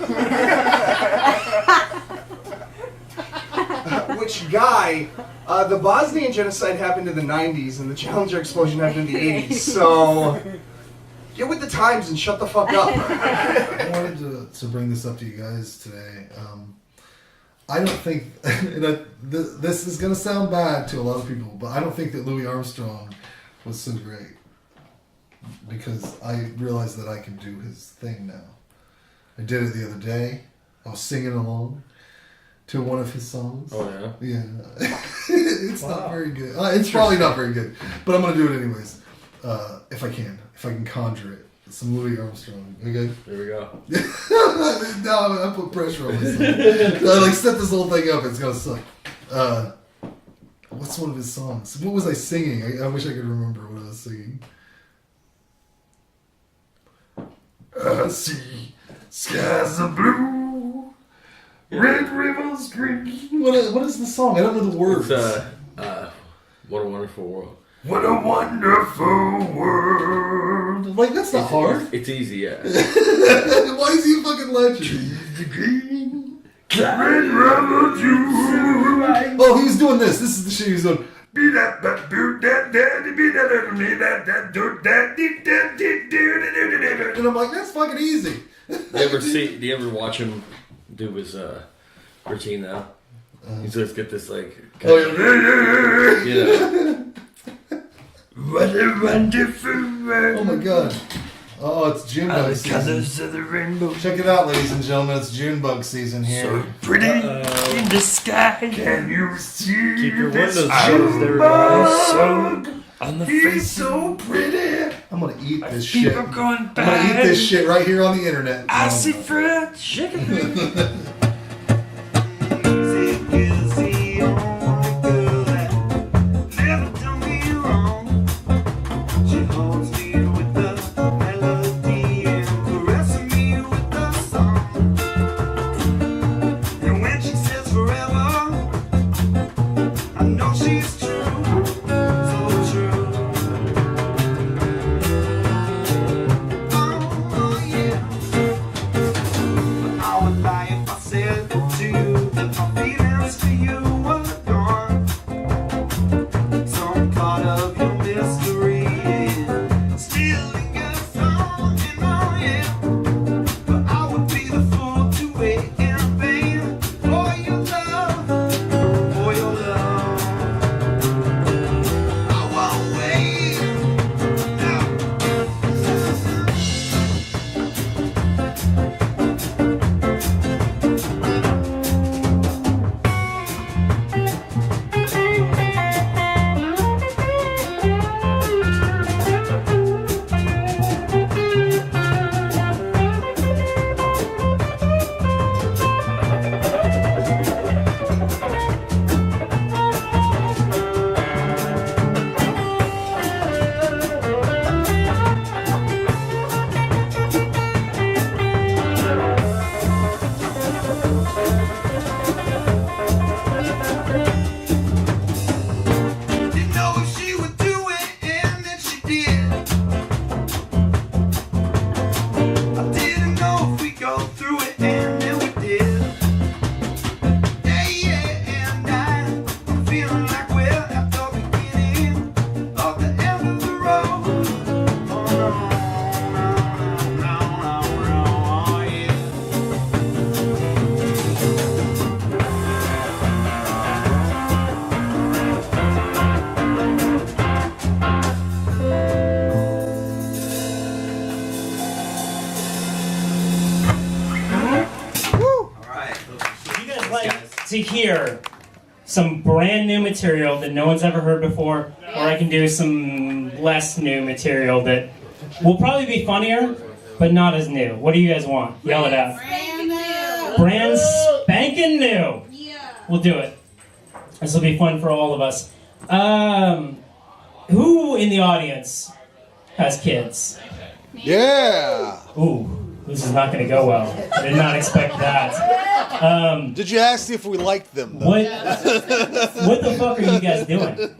Speaker 23: Which guy? The Bosnian genocide happened in the 90s, and the Challenger explosion happened in the 80s, so get with the times and shut the fuck up.
Speaker 1: I wanted to bring this up to you guys today. I don't think, this is going to sound bad to a lot of people, but I don't think that Louis Armstrong was so great. Because I realized that I can do his thing now. I did it the other day. I was singing along to one of his songs.
Speaker 19: Oh, yeah?
Speaker 1: Yeah. It's not very good. It's probably not very good. But I'm going to do it anyways. If I can. If I can conjure it. Some Louis Armstrong. Okay?
Speaker 19: There we go.
Speaker 1: No, I put pressure on myself. I set this whole thing up. It's going to suck. What's one of his songs? What was I singing? I wish I could remember what I was singing. I see skies are blue, red rivers green. What is the song? I don't know the words.
Speaker 19: It's, What a Wonderful World.
Speaker 1: What a wonderful world. Like, that's not hard.
Speaker 19: It's easy, yeah.
Speaker 1: Why is he fucking legend? Red river juice. Oh, he was doing this. This is the shit he was doing. And I'm like, that's fucking easy.
Speaker 19: Do you ever watch him do his routine now? He's just get this like.
Speaker 1: What a wonderful world. Oh my god. Oh, it's Junebug season.
Speaker 10: Colors of the rainbow.
Speaker 1: Check it out, ladies and gentlemen. It's Junebug season here.
Speaker 10: So pretty in the sky. Can you see?
Speaker 19: Keep your
Speaker 10: this
Speaker 19: windows closed,
Speaker 10: Junebug on the
Speaker 1: He's
Speaker 10: face?
Speaker 1: so pretty. I'm gonna eat this shit.
Speaker 10: People going
Speaker 1: I'm gonna eat this shit right here on the internet.
Speaker 10: I see fried chicken.
Speaker 2: To hear some brand new material that no one's ever heard before, or I can do some less new material that will probably be funnier, but not as new. What do you guys want? Yell it out.
Speaker 6: Brand new.
Speaker 2: Brand spanking new.
Speaker 6: Yeah.
Speaker 2: We'll do it. This will be fun for all of us. Who in the audience has kids?
Speaker 16: Yeah.
Speaker 2: Ooh, this is not going to go well. I did not expect that.
Speaker 16: Did you ask if we liked them? Though?
Speaker 2: What the fuck are you guys doing?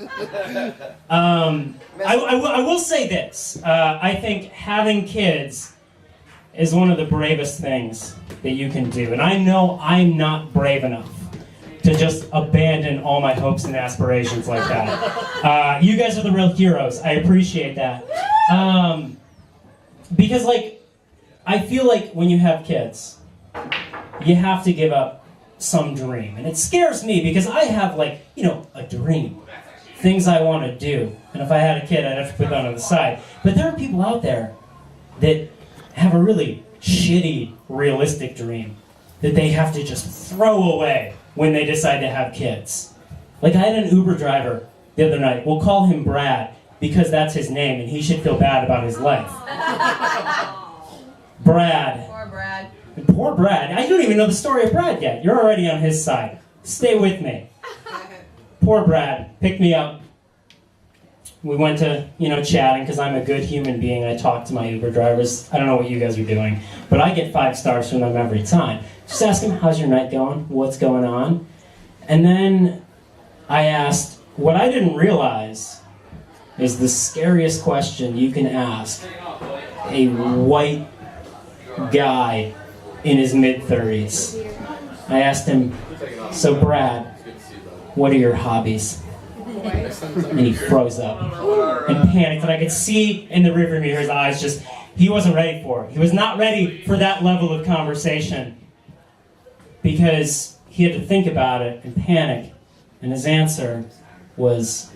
Speaker 2: I will say this. I think having kids is one of the bravest things that you can do. And I know I'm not brave enough to just abandon all my hopes and aspirations like that. You guys are the real heroes. I appreciate that. Because, like, I feel like when you have kids, you have to give up some dream. And it scares me because I have, like, you know, a dream. Things I want to do. And if I had a kid, I'd have to put that on the side. But there are people out there that have a really shitty, realistic dream that they have to just throw away when they decide to have kids. Like, I had an Uber driver the other night. We'll call him Brad because that's his name and he should feel bad about his life. Brad.
Speaker 3: Poor Brad.
Speaker 2: Poor Brad. I don't even know the story of Brad yet. You're already on his side. Stay with me. Poor Brad. Picked me up. We went to, chatting because I'm a good human being. I talk to my Uber drivers. I don't know what you guys are doing, but I get 5 stars from them every time. Just ask them, how's your night going? What's going on? And then I asked, what I didn't realize is the scariest question you can ask a white guy in his mid-30s. I asked him, so Brad, what are your hobbies? And he froze up and panicked, and I could see in the rearview mirror his eyes just, he wasn't ready for it. He was not ready for that level of conversation because he had to think about it and panic. And his answer was,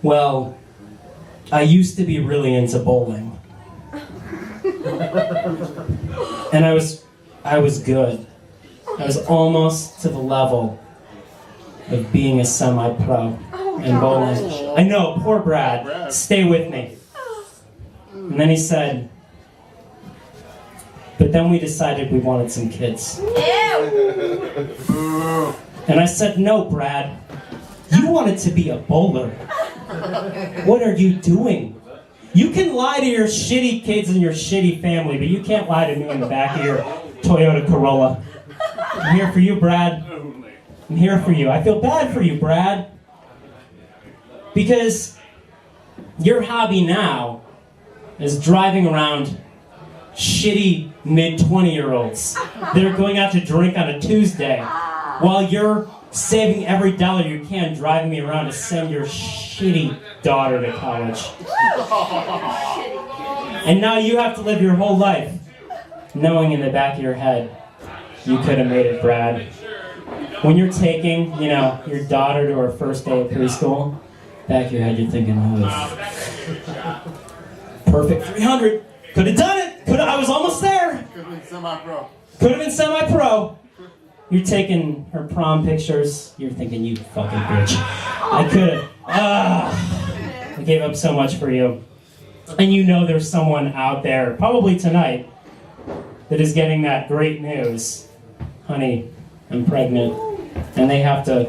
Speaker 2: well, I used to be really into bowling. And I was good. I was almost to the level of being a semi-pro in bowling. I know, poor Brad. Stay with me. And then he said, but then we decided we wanted some kids. And I said, no, Brad. You wanted to be a bowler. What are you doing? You can lie to your shitty kids and your shitty family, but you can't lie to me in the back of your Toyota Corolla. I'm here for you, Brad. I'm here for you. I feel bad for you, Brad. Because your hobby now is driving around shitty mid-20-year-olds that are going out to drink on a Tuesday while you're saving every dollar you can driving me around to send your shitty daughter to college. And now you have to live your whole life knowing in the back of your head you could have made it, Brad. When you're taking, your daughter to her first day of preschool, back of your head you're thinking, oh, perfect 300. Could have done it. I was almost there.
Speaker 6: Could have been semi-pro.
Speaker 2: Could have been semi-pro. You're taking her prom pictures. You're thinking, you fucking bitch. I could have. I gave up so much for you. And there's someone out there, probably tonight, that is getting that great news. Honey, I'm pregnant. And they have to,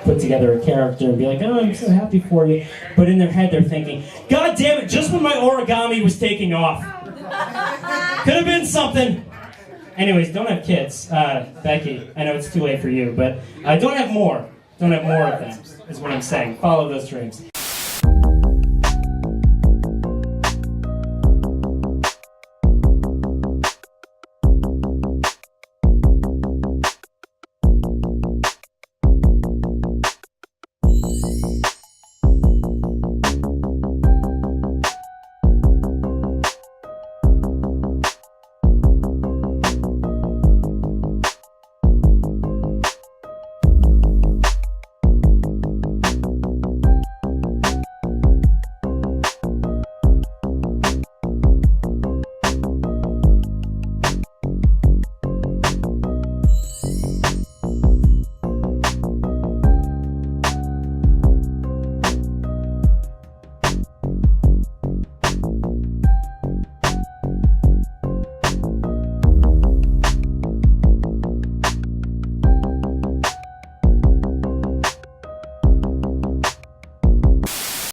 Speaker 2: put together a character and be like, oh, I'm so happy for you. But in their head, they're thinking, God damn it, just when my origami was taking off. Could have been something. Anyways, don't have kids. Becky, I know it's too late for you, but don't have more. Don't have more of them, is what I'm saying. Follow those dreams.